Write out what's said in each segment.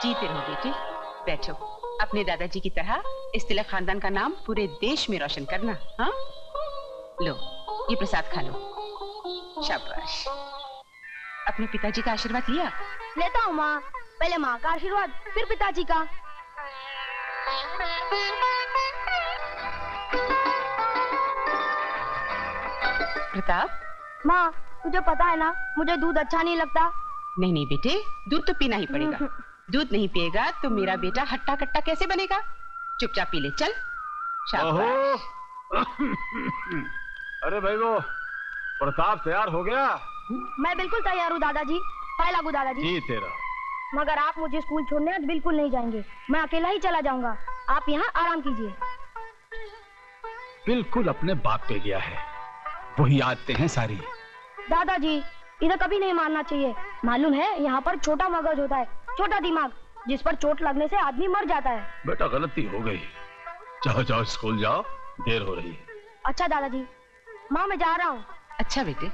जीते रहो बेटे, बैठो। अपने दादाजी की तरह इस तिलक खानदान का नाम पूरे देश में रोशन करना। हाँ, लो ये प्रसाद खा लो। शाबाश। अपने पिताजी का आशीर्वाद लिया? लेता हूँ माँ। पहले माँ का आशीर्वाद, फिर पिताजी का। प्रताप। माँ, तुझे पता है ना, मुझे दूध अच्छा नहीं लगता। नहीं नहीं बेटे, दूध तो पीना ही पड़ेगा। दूध नहीं पिएगा तो मेरा बेटा हट्टा कट्टा कैसे बनेगा? चुपचाप पी ले, चल। शाबाश। अरे भाई वो प्रताप तैयार हो गया? मैं बिल्कुल तैयार हूँ दादाजी। पाए लागू दादाजी। जीते रहो। मगर आप मुझे स्कूल छोड़ने आज बिल्कुल नहीं जाएंगे। मैं अकेला ही चला जाऊंगा। आप यहाँ आराम कीजिए। बिल्कुल अपने बाप पे गया है, वही आदतें हैं सारी। दादाजी, इधर कभी नहीं मारना चाहिए। मालूम है यहाँ पर छोटा मगज होता है, छोटा दिमाग, जिस पर चोट लगने से आदमी मर जाता है। बेटा गलती हो गई, जाओ जाओ स्कूल जाओ, देर हो रही है। अच्छा दादाजी। माँ मैं जा रहा हूँ। अच्छा बेटे।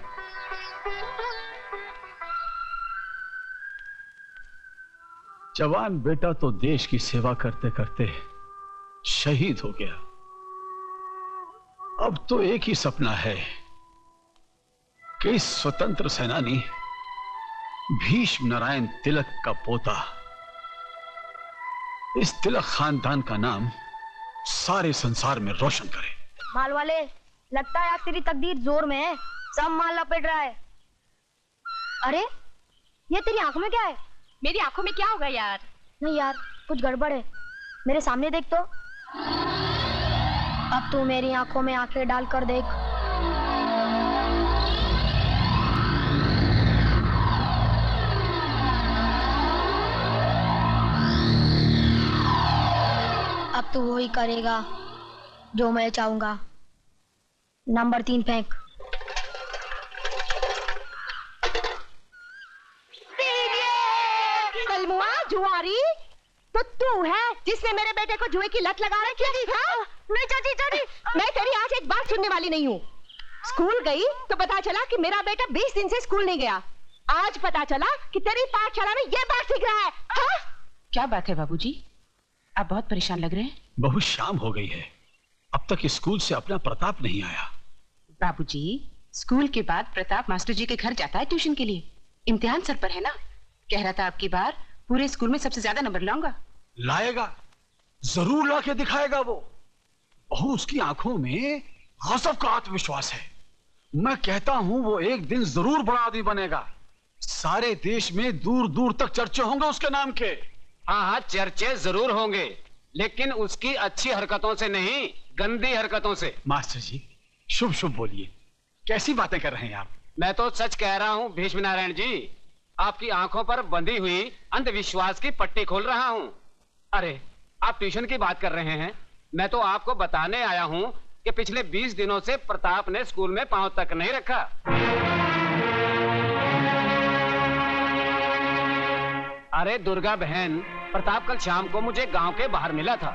जवान बेटा तो देश की सेवा करते करते शहीद हो गया। अब तो एक ही सपना है कि इस स्वतंत्र सेनानी भीष्म नारायण तिलक का पोता इस तिलक खानदान का नाम सारे संसार में रोशन करे। माल वाले, लगता है आज तेरी तकदीर जोर में है। सब माल लपेट रहा है। अरे ये तेरी आंखों में क्या है? मेरी आंखों में क्या होगा यार? नहीं यार, कुछ गड़बड़ है। मेरे सामने देख तो। अब तू मेरी आंखों में आंखें डालकर देख। अब तू वही करेगा जो मैं चाहूंगा। नंबर 3 फेंक। कलमुआ जुआरी, तो तू है जिसने मेरे बेटे को जुए की लत लगा रखी थी? हाँ? नहीं चाची चाची, मैं तेरी आज एक बात सुनने वाली नहीं हूँ। स्कूल गई तो पता चला कि मेरा बेटा 20 दिन से स्कूल नहीं गया। आज पता चला कि तेरी पाठशाला में ये बात सीख रहा है। हाँ? क्या बात है बाबूजी, आप बहुत परेशान लग रहे हैं। बहुत शाम हो गई है, अब तक स्कूल से अपना प्रताप नहीं आया। बाबूजी, स्कूल के बाद प्रताप मास्टर जी के घर जाता है ट्यूशन के लिए। इम्तिहान सर पर है ना, कह रहा था अब की बार पूरे स्कूल में सबसे ज्यादा नंबर लाऊंगा। लाएगा, जरूर लाके दिखाएगा वो। बहू उसकी आंखों में गजब का आत्मविश्वास है। मैं कहता हूं वो एक दिन जरूर बड़ा आदमी बनेगा। सारे देश में दूर दूर तक चर्चे होंगे उसके नाम के। हाँ हाँ, चर्चे जरूर होंगे, लेकिन उसकी अच्छी हरकतों से नहीं, गंदी हरकतों से। मास्टर जी शुभ शुभ बोलिए, कैसी बातें कर रहे हैं आप? मैं तो सच कह रहा हूँ भीष्म नारायण जी, आपकी आंखों पर बंधी हुई अंधविश्वास की पट्टी खोल रहा हूँ। अरे आप ट्यूशन की बात कर रहे हैं, मैं तो आपको बताने आया हूँ कि पिछले 20 दिनों से प्रताप ने स्कूल में पांव तक नहीं रखा। अरे दुर्गा बहन, प्रताप कल शाम को मुझे गांव के बाहर मिला था।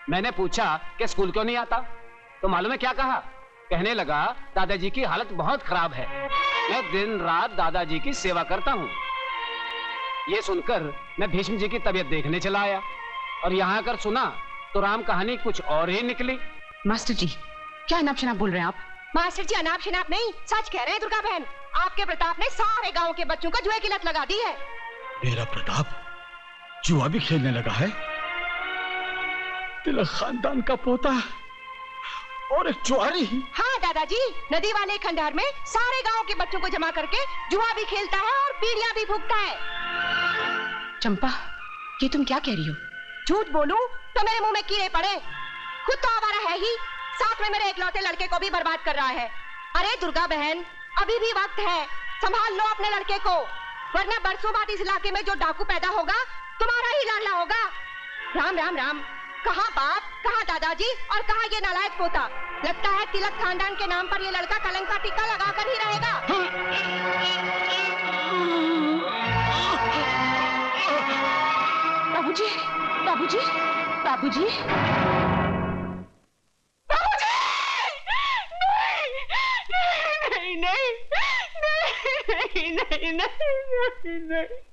मैंने पूछा कि स्कूल क्यों नहीं आता, तो मालूम है क्या कहा? कहने लगा दादाजी की हालत बहुत खराब है, मैं दिन रात दादाजी की सेवा करता हूँ। ये सुनकर मैं भीष्म जी की तबीयत देखने चला आया, और यहाँ आकर सुना तो राम कहानी कुछ और ही निकली। मास्टर जी क्या अनाप शनाप बोल रहे हैं आप? मास्टर जी अनाप शनाप नहीं, सच कह रहे हैं दुर्गा बहन। आपके प्रताप ने सारे गांव के बच्चों को जुए की लत लगा दी है। मेरा प्रताप जुआ भी खेलने लगा है? तिलक खानदान का पोता और एक जुआरी? हाँ दादाजी, नदी वाले खंडहर में सारे गांव के बच्चों को जमा करके जुआ भी खेलता है और बीड़ियां भी फूंकता है। चंपा, ये तुम क्या कह रही हो? झूठ बोलूं तो मेरे मुंह में कीड़े पड़े। खुद तो आवारा है ही, साथ में मेरे इकलौते लड़के को भी बर्बाद कर रहा है। अरे दुर्गा बहन, अभी भी वक्त है, संभाल लो अपने लड़के को, वरना बरसों बाद इस इलाके में जो डाकू पैदा होगा तुम्हारा ही लाडला होगा। राम राम राम, कहाँ बाप, कहाँ दादाजी और कहाँ ये नालायक पोता। लगता है तिलक खानदान के नाम पर ये लड़का कलंक का टीका लगाकर ही रहेगा। बाबूजी, बाबूजी, बाबूजी, नहीं नहीं नहीं नहीं नहीं नहीं नहीं।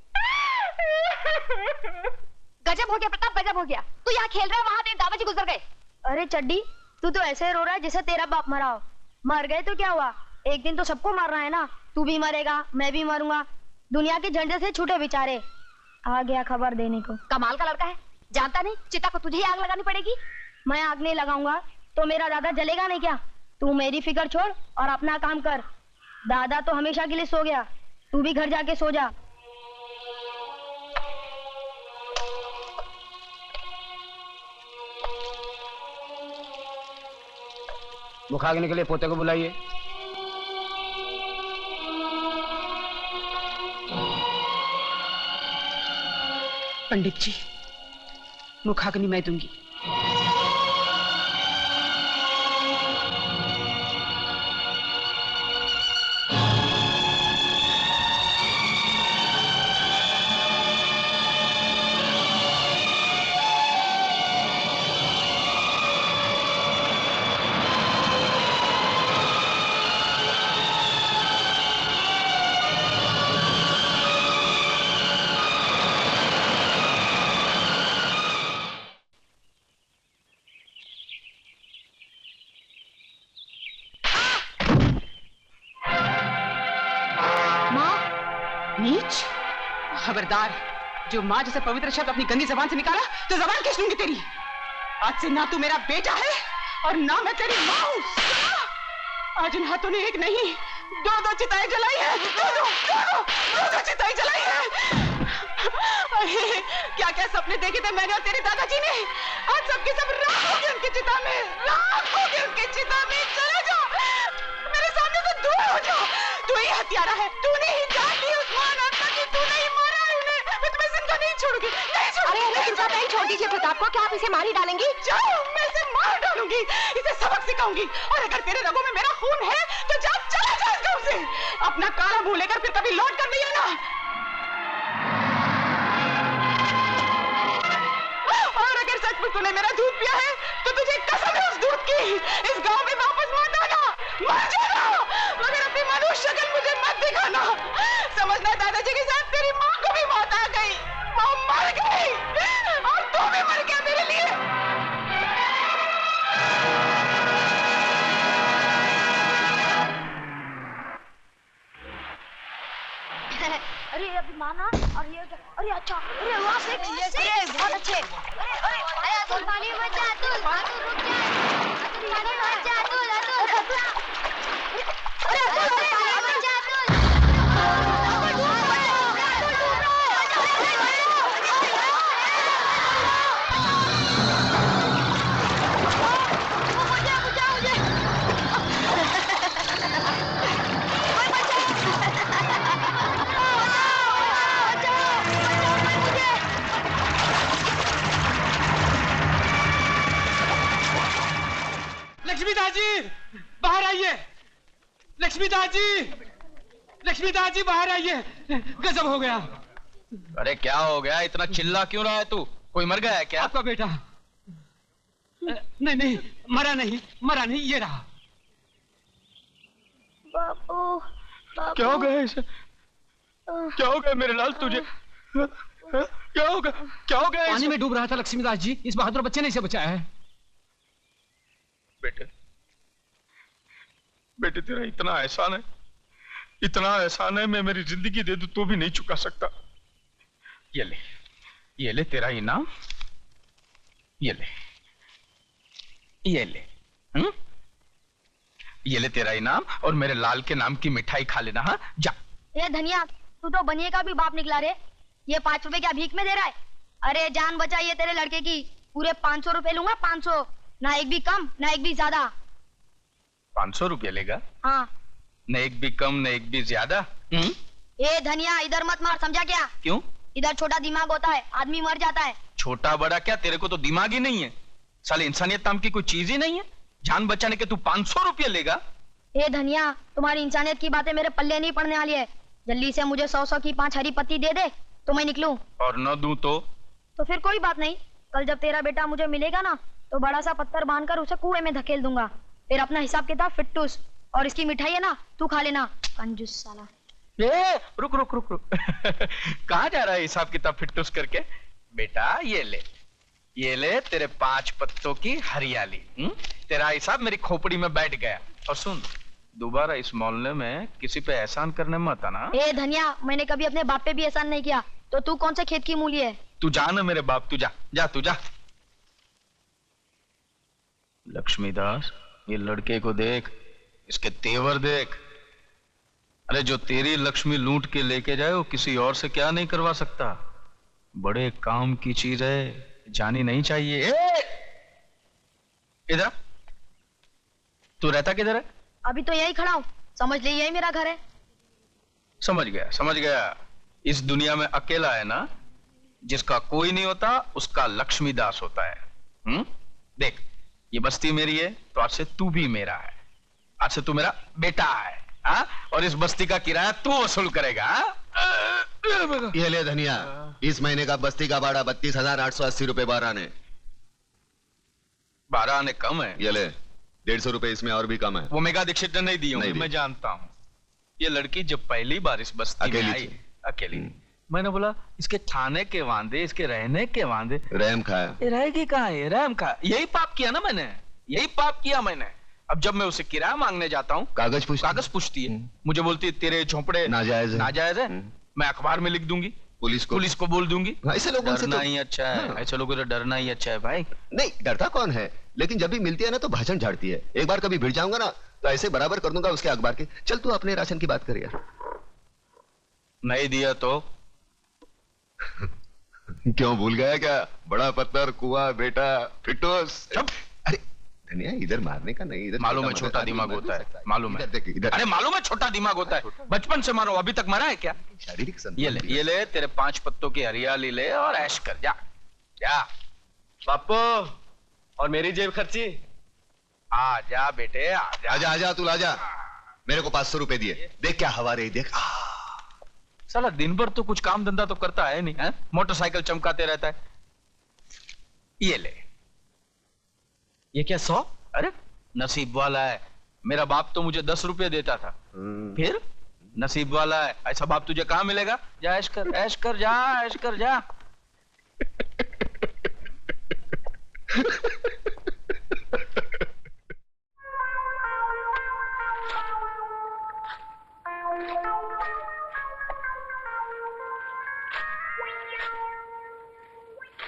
गजब हो गया प्रताप, गजब हो गया। तू यहाँ खेल रहा है, वहां तेरे दादाजी गुजर गए। अरे चड्डी, तू तो ऐसे रो रहा है जैसे तेरा बाप मरा हो। मर गए तो क्या हुआ, एक दिन तो सबको मरना है ना। तू भी मरेगा, मैं भी मरूंगा, दुनिया के झंडे से छूटे बेचारे। आ गया खबर देने को। कमाल का लड़का है, जानता नहीं चिता को तुझे ही आग लगानी पड़ेगी। मैं आग नहीं लगाऊंगा तो मेरा दादा जलेगा नहीं क्या? तू मेरी फिक्र छोड़ और अपना काम कर। दादा तो हमेशा के लिए सो गया, तू भी घर जाके सो जा। मुखाग्नि के लिए पोते को बुलाइए। पंडित जी, मुखाग्नि मैं दूंगी। नीच, खबरदार, जो माँ जैसे पवित्र शब्द अपनी गंदी जबान से निकाला तो जबान खींच लूंगी तेरी। आज से ना तू मेरा बेटा है और ना मैं तेरी माँ हूँ। आज इन हाथों ने एक नहीं दो चिताएं जलाई है, दो चिताएं जलाई है। अरे क्या क्या सपने देखे थे मैंने और तेरे दादाजी ने, आज सबके सब राख हो गए उनकी चिता में, राख हो गए उनकी चिता में। चले जाओ मेरे सामने से, दूर हो जाओ। तू ही हत्यारा है, तूने ही जान ली उस्मान आत्मा की, तूने ही मारा है उन्हें। मैं तुम्हें जिंदा नहीं छोड़ूंगी, नहीं छोड़ूंगी। अरे चिंता नहीं, छोड़ दीजिए प्रताप को। क्या आप इसे मार ही डालेंगी? जाओ, मैं इसे मार डालूंगी, इसे सबक सिखाऊंगी। और अगर तेरे रगों में मेरा खून है तो जा, चला जा इस गांव से। अपना काला मुंह लेकर फिर कभी लौट कर नहीं आना। और अगर सचमुच तूने मेरा दूध पिया है तो तुझे कसम है उस दूध की, इस गांव में वापस मत आना, मर जाना। मगर अपनी मनुष्य शक्ल मुझे मत दिखाना। समझना दादाजी के साथ तेरी माँ को भी मौत आ गई, वो मर गई और तू भी मर गया मेरे लिए। अरे अभी माना और ये अरे अच्छा, अरे वाह सेक्स, अरे बहुत अच्छे। अरे अरे पानी मत जा, तू रुक जा, पानी मत जा, तू अरे पानी मत जा, लक्ष्मीदास जी बाहर आइए, लक्ष्मीदास जी, लक्ष्मीदास जी बाहर आइए, गजब हो गया। अरे क्या हो गया, इतना चिल्ला क्यों रहा है तू? कोई मर गया है क्या? आपका बेटा नहीं नहीं, मरा नहीं, ये रहा। बाबू, क्या हो गया इसे? क्या हो गया मेरे लाल तुझे? क्या हो गया पानी में डूब रहा था लक्ष्मीदास जी, इस बहादुर बच्चे ने इसे बचाया है। बेटे तेरा इतना एहसान है, मैं मेरी जिंदगी दे दूं तो भी नहीं चुका सकता। ये ले तेरा इनाम, ये ले तेरा इनाम और मेरे लाल के नाम की मिठाई खा लेना। हाँ जा। ये धनिया, तू तो बनिए का भी बाप निकला रे। ये 5 रुपए क्या भीख में दे रहा है? अरे जान बचाइए तेरे लड़के की, पूरे 500 रुपए लूंगा, 500, ना एक भी कम ना एक भी ज्यादा। 500 रुपया लेगा? हाँ। न एक भी कम न एक भी ज्यादा। ए धनिया, इधर मत मार, समझा क्या? क्यों? इधर छोटा दिमाग होता है, आदमी मर जाता है। छोटा बड़ा क्या, तेरे को तो दिमाग ही नहीं है। साले इंसानियत नाम की कोई चीज ही नहीं है। जान बचाने के तू 500 रुपया लेगा? ए धनिया, तुम्हारी इंसानियत की बातें मेरे पल्ले नहीं पड़ने वाली है। जल्दी से मुझे 100 की 5 हरी पत्ती दे दे तो मैं निकलूं। और न दूं तो फिर कोई बात नहीं, कल जब तेरा बेटा मुझे मिलेगा ना तो बड़ा सा पत्थर बांधकर उसे कुएं में धकेल दूंगा। फिर अपना हिसाब किताब फिट्टूस। और इसकी मिठाई है ना, तू खा लेना, कंजूस साला। रुक कहाँ जा रहा है हिसाब किताब फिट्टूस करके? बेटा ये ले तेरे 5 पत्तों की हरियाली। तेरा हिसाब मेरी खोपड़ी में बैठ गया। और सुन, दोबारा इस मोहल्ले में किसी पे एहसान करने मत आना। ए धनिया, मैंने कभी अपने बाप पे भी एहसान नहीं किया, तो तू कौन से खेत की मूली है? तू जा ना मेरे बाप, तू जा जा तू जा। लक्ष्मीदास, ये लड़के को देख, इसके तेवर देख। अरे जो तेरी लक्ष्मी लूट के लेके जाए वो किसी और से क्या नहीं करवा सकता। बड़े काम की चीज है, जानी नहीं चाहिए। इधर तू रहता किधर है? अभी तो यही खड़ा हूँ, समझ ले यही मेरा घर है। समझ गया समझ गया। इस दुनिया में अकेला है ना, जिसका कोई नहीं होता उसका लक्ष्मीदास होता है। देख, ये बस्ती मेरी है तो आज से तू भी मेरा है। आज से तू मेरा बेटा है। और इस बस्ती का किराया तू वसूल करेगा। ये ले धनिया, इस महीने का बस्ती का भाड़ा 32,880 रुपए 12 आने। 12 आने कम है। ये ले 150 रुपए इसमें और भी कम है। वो मेगा दीक्षित ने नहीं दी होंगी, मैं जानता हूँ। ये लड़की जब पहली बार इस बस्ती में आई, अकेली, मैंने बोला इसके खाने के वांदे, इसके रहने के वांदे। रहम खाया। ये रहेगी कहाँ है? रहम खाया। यही पाप किया ना मैंने, यही पाप किया मैंने। अब जब मैं उसे किराया मांगने जाता हूँ, कागज पूछती है। मुझे बोलती है तेरे झोंपड़े नाजायज है। मैं अखबार में लिख दूंगी, पुलिस को बोल दूंगी। ऐसे लोगों से डरना ही अच्छा है। ऐसे लोगों से डरना ही अच्छा है भाई। नहीं, डरता कौन है, लेकिन जब भी मिलती है ना तो भाषण झाड़ती है। एक बार कभी भिड़ जाऊंगा ना तो ऐसे बराबर कर दूंगा उसके अखबार के। चल तू अपने राशन की बात कर यार। नहीं दिया तो क्यों भूल गया क्या? बड़ा पत्थर कुआ बेटा फिटोस। अरे धनिया, इधर मारने का नहीं, इधर मालूम है छोटा दिमाग होता है, मालूम है। इधर। अरे मालूम है छोटा दिमाग होता है, बचपन से मारो, अभी तक मरा है क्या? शारीरिक ये ले तेरे 5 पत्तों की हरियाली ले और ऐश कर। जा जा पापो, और मेरी जेब खर्ची। आ जा बेटे, आजा तू लाजा। मेरे को 500 रुपए दिए। देख क्या हवा रही, देख। साला दिन भर तो कुछ काम धंधा तो करता है नहीं, है? मोटरसाइकिल चमकाते रहता है। ये ले। ये क्या 100? अरे नसीब वाला है, मेरा बाप तो मुझे 10 रुपए देता था। फिर नसीब वाला है, ऐसा बाप तुझे कहाँ मिलेगा? जा ऐश कर, ऐश कर, जा ऐश कर, जा।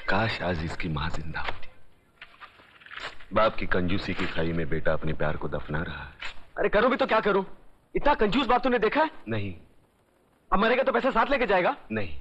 काश आज इसकी मां जिंदा होती। बाप की कंजूसी की खाई में बेटा अपने प्यार को दफना रहा है। अरे करूं भी तो क्या करूं? इतना कंजूस बाप तूने देखा है? नहीं। अब मरेगा तो पैसा साथ लेके जाएगा? नहीं।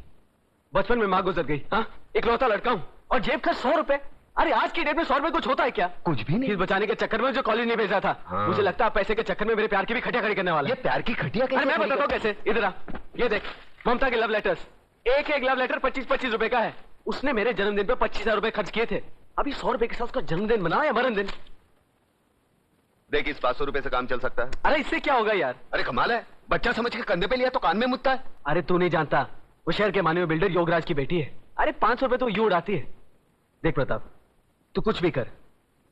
बचपन में माँ गुजर गई, हाँ, इकलौता लड़का हूं और जेब खर्च 100 रुपए। अरे आज की डेट में 100 रुपए कुछ होता है क्या? कुछ भी नहीं। फीस बचाने के चक्कर में जो कॉलेज नहीं भेजा था। हाँ। मुझे लगता है पैसे के चक्कर में मेरे प्यार की भी खटिया खड़ी करने वाला है। ये प्यार की खटिया कैसे? अरे मैं बताता हूँ कैसे। इधर आ, ये देख ममता के लव लेटर्स। एक लव लेटर 25-25 रुपए का है। उसने मेरे जन्मदिन पे 25,000 रुपए खर्च किए थे। अभी 100 रुपए के साथ उसका जन्मदिन मना या मरण दिन। देख, इस 500 रुपए से काम चल सकता है। अरे इससे क्या होगा यार? अरे कमाल है, बच्चा समझ के कंधे पे लिया तो कान में मुतता है। अरे तू नहीं जानता, वो शहर के मानवीय बिल्डर योगराज की बेटी है। अरे 500 रुपए तो यूं उड़ाती है। देख प्रताप, तू कुछ भी कर,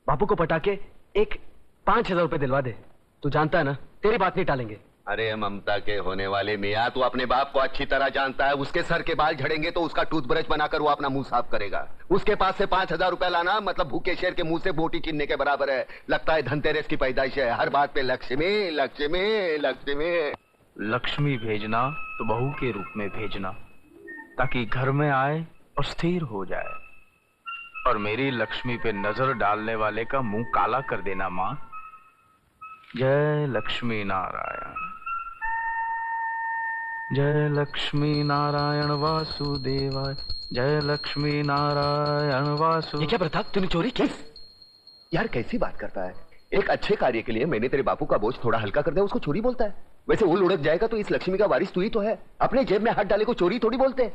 बापू को पटा के एक 5,000 रुपए दिलवा दे। तू जानता है ना, तेरी बात नहीं टालेंगे। अरे ममता के होने वाले मियाँ, तू अपने बाप को अच्छी तरह जानता है। उसके सर के बाल झड़ेंगे तो उसका टूथब्रश बनाकर वो अपना मुंह साफ करेगा। उसके पास से 5,000 रुपया लाना मतलब भूखे शेर के मुंह से बोटी छीनने के बराबर है। लगता है धनतेरस की पैदाइश है। हर बात पे लक्ष्मी लक्ष्मी लक्ष्मी। लक्ष्मी भेजना तो बहू के रूप में भेजना, ताकि घर में आए और स्थिर हो जाए। और मेरी लक्ष्मी पे नजर डालने वाले का मुंह काला कर देना माँ। जय लक्ष्मी नारायण, जय लक्ष्मी नारायण वासुदेवाय, जय लक्ष्मी नारायण वासु। ये क्या प्रताप, तूने चोरी की? यार कैसी बात करता है। एक अच्छे कार्य के लिए मैंने तेरे बापू का बोझ थोड़ा हल्का कर दिया, उसको चोरी बोलता है? वैसे वो लुढ़क जाएगा तो इस लक्ष्मी का वारिस तू ही तो है। अपने जेब में हाथ डाले को चोरी थोड़ी बोलते।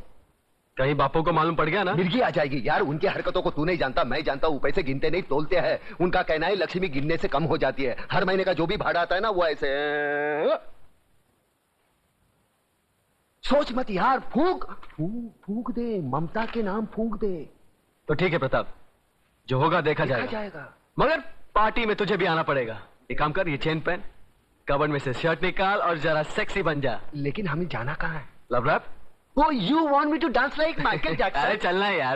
कहीं बापू को मालूम पड़ गया ना, मिर्गी आ जाएगी। यार उनकी हरकतों को तू नहीं जानता, मैं जानता हूँ। पैसे गिनते नहीं तोलते हैं। उनका कहना है लक्ष्मी गिनने से कम हो जाती है। हर महीने का जो भी भाड़ा आता है ना वो ऐसे। सोच मत यार, फूंक दे, ममता के नाम फूंक दे। तो ठीक है प्रताप, जो होगा देखा जाएगा। मगर पार्टी में तुझे भी आना पड़ेगा। एक काम कर, ये चेन पहन, कबर्ड में से शर्ट निकाल और जरा सेक्सी बन जा। लेकिन हमें जाना कहाँ है? Love rap. Oh, you want me to dance like Michael Jackson? अरे चलना है यार।